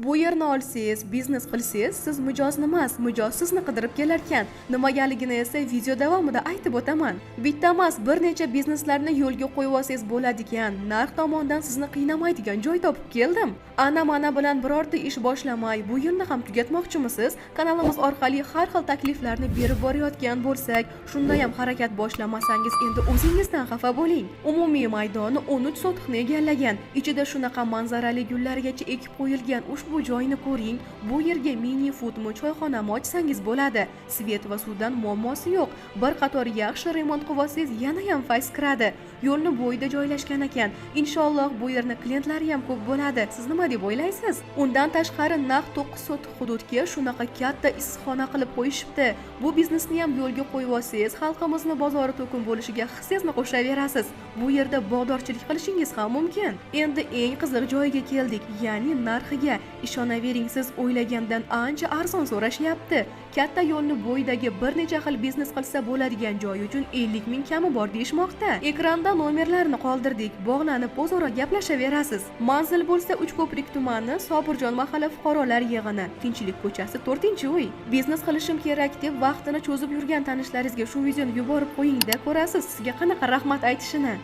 Bu yerni olsangiz, biznes qilsangiz, siz mijozni emas, mijoz sizni qidirib kelarkan. Nimagaligini esa video davomida aytib o'taman. Bitta emas, bir necha bizneslarni yo'lga qo'yib olsangiz bo'ladigan, narx tomondan sizni qiynamaydigan joy topib keldim. Ana-mana bilan birorta ish boshlamay, bu yilni ham tugatmoqchimisiz? Kanalimiz orqali har xil takliflarni berib borayotgan bo'lsak, shunda ham harakat boshlamasangiz, endi o'zingizdan xafa bo'ling. Umumiy maydoni 13 sotixni egallagan. Ichida shunaqa manzarali gullargacha ekib qo'yilgan ushbu joyni ko'ring. Bu yerga mini foodmi, choyxonami ochsangiz bo'ladi. Svet va suvdan muammosi yo'q. Bir qator yaxshi remont qilib olsangiz, yana ham fayz kiradi. Yo'lni bo'yida joylashgan ekan. Inshaalloh bu yerni klientlari ham ko'p bo'ladi. Siz nima deb o'ylaysiz? Undan tashqari naq 9 sotix hududga shunaqa katta issiqxona qilib qo'yishibdi. Bu biznesni ham yo'lga qo'yib olsangiz, xalqimizni bozori to'kin bo'lishiga hissangizni qo'shaverasiz. Bu yerda bog'dorchilik qilishingiz ham mumkin. Endi eng qiziq joyiga keldik, ya'ni narxiga. Ishonavering, siz o'ylagandan ancha arzon so'rashyapti. Katta yo'lni bo'yidagi bir necha xil biznes qilsa bo'ladigan joy uchun 50 ming kami bor deyishmoqda. Ekranda nomerlarni qoldirdik, bog'lanib o'zaro gaplashaverasiz. Manzil bo'lsa Uchko'prik tumani, Sobirjon mahalla fuqarolar yig'ini, Tinchlik ko'chasi 4-uy. Biznes qilishim kerak deb vaqtini cho'zib yurgan tanishlaringizga shu videoni yuborib qo'ying-da, ko'rasiz sizga qanaqa rahmat aytishini.